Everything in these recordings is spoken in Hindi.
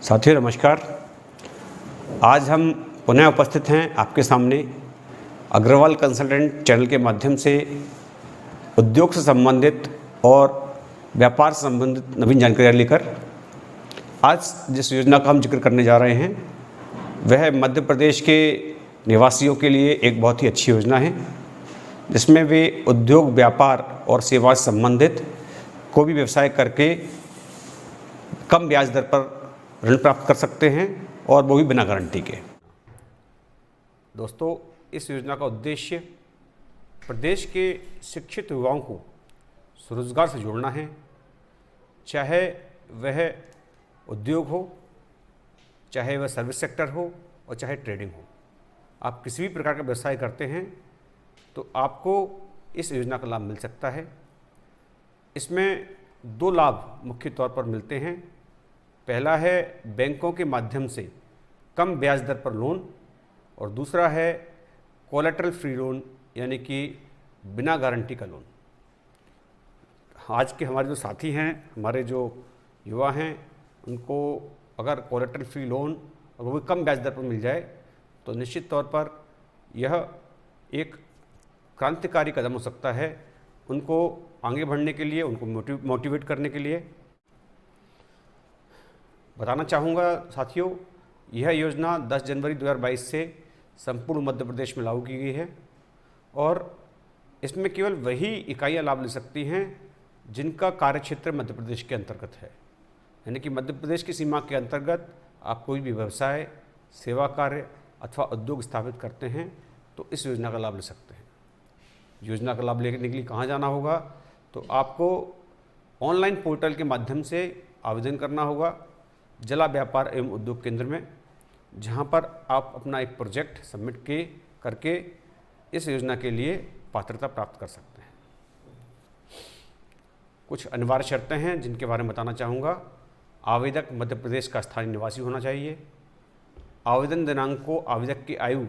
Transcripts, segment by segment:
साथियों नमस्कार। आज हम पुनः उपस्थित हैं आपके सामने अग्रवाल कंसल्टेंट चैनल के माध्यम से उद्योग से संबंधित और व्यापार से संबंधित नवीन जानकारियाँ लेकर। आज जिस योजना का हम जिक्र करने जा रहे हैं वह मध्य प्रदेश के निवासियों के लिए एक बहुत ही अच्छी योजना है, जिसमें वे उद्योग, व्यापार और सेवा से संबंधित कोई भी व्यवसाय करके कम ब्याज दर पर ऋण प्राप्त कर सकते हैं और वो भी बिना गारंटी के। दोस्तों, इस योजना का उद्देश्य प्रदेश के शिक्षित युवाओं को स्वरोजगार से जोड़ना है, चाहे वह उद्योग हो, चाहे वह सर्विस सेक्टर हो और चाहे ट्रेडिंग हो। आप किसी भी प्रकार का व्यवसाय करते हैं तो आपको इस योजना का लाभ मिल सकता है। इसमें दो लाभ मुख्य तौर पर मिलते हैं। पहला है बैंकों के माध्यम से कम ब्याज दर पर लोन और दूसरा है कोलेटरल फ्री लोन, यानी कि बिना गारंटी का लोन। आज के हमारे जो साथी हैं, हमारे जो युवा हैं, उनको अगर कोलेटरल फ्री लोन और वो भी कम ब्याज दर पर मिल जाए तो निश्चित तौर पर यह एक क्रांतिकारी कदम हो सकता है उनको आगे बढ़ने के लिए, उनको मोटिवेट करने के लिए। बताना चाहूँगा साथियों, यह योजना 10 जनवरी 2022 से संपूर्ण मध्य प्रदेश में लागू की गई है और इसमें केवल वही इकाइयाँ लाभ ले सकती हैं जिनका कार्यक्षेत्र मध्य प्रदेश के अंतर्गत है। यानी कि मध्य प्रदेश की सीमा के अंतर्गत आप कोई भी व्यवसाय, सेवा कार्य अथवा उद्योग स्थापित करते हैं तो इस योजना का लाभ ले सकते हैं। योजना का लाभ लेने के लिए कहाँ जाना होगा? तो आपको ऑनलाइन पोर्टल के माध्यम से आवेदन करना होगा जिला व्यापार एवं उद्योग केंद्र में, जहां पर आप अपना एक प्रोजेक्ट सबमिट करके इस योजना के लिए पात्रता प्राप्त कर सकते हैं। कुछ अनिवार्य शर्तें हैं जिनके बारे में बताना चाहूँगा। आवेदक मध्य प्रदेश का स्थानीय निवासी होना चाहिए। आवेदन दिनांक को आवेदक की आयु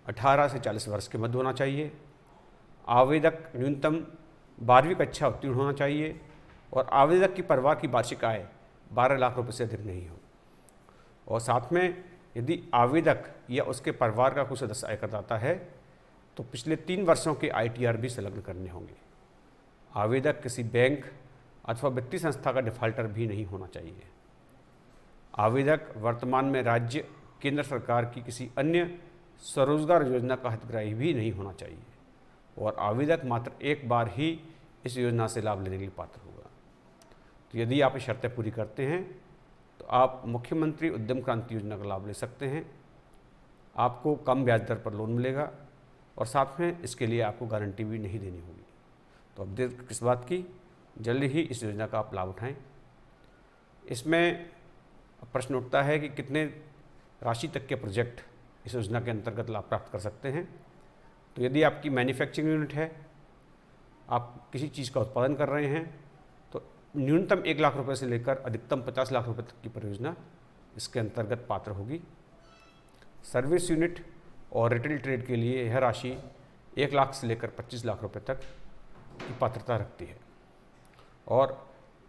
18 से 40 वर्ष के मध्य होना चाहिए। आवेदक न्यूनतम 12वीं कक्षा उत्तीर्ण होना चाहिए और आवेदक की परिवार की वार्षिक आय 12 लाख रुपए से अधिक नहीं हो। और साथ में यदि आवेदक या उसके परिवार का कोई सदस्य आय करदाता है तो पिछले 3 वर्षों के ITR भी संलग्न करने होंगे। आवेदक किसी बैंक अथवा वित्तीय संस्था का डिफाल्टर भी नहीं होना चाहिए। आवेदक वर्तमान में राज्य, केंद्र सरकार की किसी अन्य स्वरोजगार योजना का हितग्राही भी नहीं होना चाहिए और आवेदक मात्र एक बार ही इस योजना से लाभ लेने के लिए पात्र होगा। तो यदि आप ये शर्तें पूरी करते हैं तो आप मुख्यमंत्री उद्यम क्रांति योजना का लाभ ले सकते हैं। आपको कम ब्याज दर पर लोन मिलेगा और साथ में इसके लिए आपको गारंटी भी नहीं देनी होगी। तो अब देर किस बात की, जल्दी ही इस योजना का आप लाभ उठाएं। इसमें प्रश्न उठता है कि कितने राशि तक के प्रोजेक्ट इस योजना के अंतर्गत लाभ प्राप्त कर सकते हैं। तो यदि आपकी मैन्युफैक्चरिंग यूनिट है, आप किसी चीज़ का उत्पादन कर रहे हैं, तो न्यूनतम 1 लाख रुपए से लेकर अधिकतम 50 लाख रुपए तक की परियोजना इसके अंतर्गत पात्र होगी। सर्विस यूनिट और रिटेल ट्रेड के लिए यह राशि 1 लाख से लेकर 25 लाख रुपए तक की पात्रता रखती है। और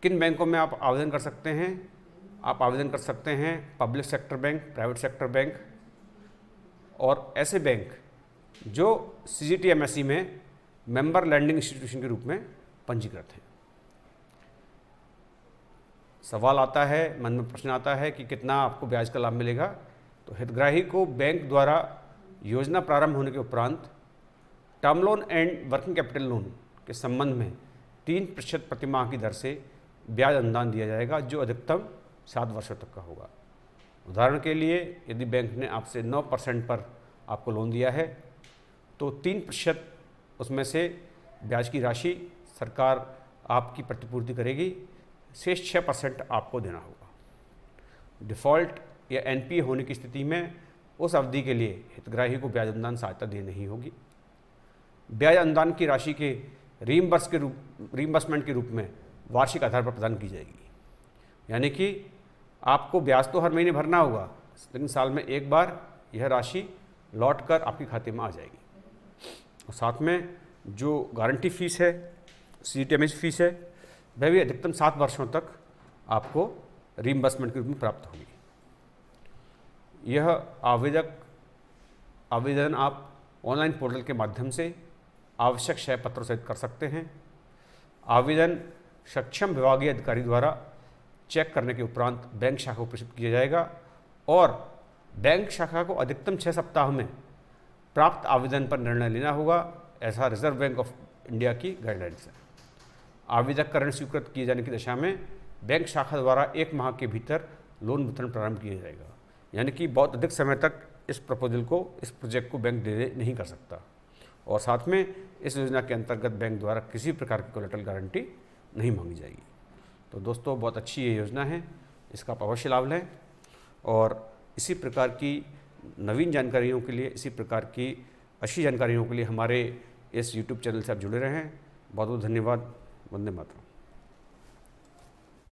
किन बैंकों में आप आवेदन कर सकते हैं? आप आवेदन कर सकते हैं public sector bank, private sector bank और ऐसे बैंक जो CGTMSE में मेंबर लैंडिंग इंस्टीट्यूशन के रूप में पंजीकृत हैं। सवाल आता है, मन में प्रश्न आता है कि कितना आपको ब्याज का लाभ मिलेगा? तो हितग्राही को बैंक द्वारा योजना प्रारंभ होने के उपरांत term loan and working capital loan के संबंध में 3% प्रति माह की दर से ब्याज अनुदान दिया जाएगा, जो अधिकतम 7 वर्षों तक का होगा। उदाहरण के लिए, यदि बैंक ने आपसे 9% पर आपको लोन दिया है तो 3% उसमें से ब्याज की राशि सरकार आपकी प्रतिपूर्ति करेगी, शेष 6% आपको देना होगा। डिफ़ॉल्ट या NPA होने की स्थिति में उस अवधि के लिए हितग्राही को ब्याज अनुदान सहायता देनी नहीं होगी। ब्याज अनुदान की राशि के रीइंबर्समेंट के रूप में वार्षिक आधार पर प्रदान की जाएगी। यानी कि आपको ब्याज तो हर महीने भरना होगा, लेकिन साल में एक बार यह राशि लौटकर आपके खाते में आ जाएगी। और साथ में जो गारंटी फीस है, CGTMSE फीस है, वह भी अधिकतम 7 वर्षों तक आपको रीइंबर्समेंट के रूप में प्राप्त होगी। यह आवेदन आप ऑनलाइन पोर्टल के माध्यम से आवश्यक शय पत्रों सहित कर सकते हैं। आवेदन सक्षम विभागीय अधिकारी द्वारा चेक करने के उपरांत बैंक शाखा को प्रेषित किया जाएगा और बैंक शाखा को अधिकतम 6 सप्ताह में प्राप्त आवेदन पर निर्णय लेना होगा, ऐसा रिजर्व बैंक ऑफ इंडिया की गाइडलाइंस है। आवेदक का ऋण स्वीकृत किए जाने की दशा में बैंक शाखा द्वारा 1 माह के भीतर लोन वितरण प्रारंभ किया जाएगा, यानी कि बहुत अधिक समय तक इस प्रोजेक्ट को बैंक डिले नहीं कर सकता। और साथ में इस योजना के अंतर्गत बैंक द्वारा किसी प्रकार की कोलेटरल गारंटी नहीं मांगी जाएगी। तो दोस्तों, बहुत अच्छी ये योजना है, इसका आप अवश्य लाभ लें। और इसी प्रकार की नवीन जानकारियों के लिए, इसी प्रकार की अच्छी जानकारियों के लिए हमारे इस YouTube चैनल से आप जुड़े रहें। बहुत बहुत धन्यवाद। वंदे मातरम।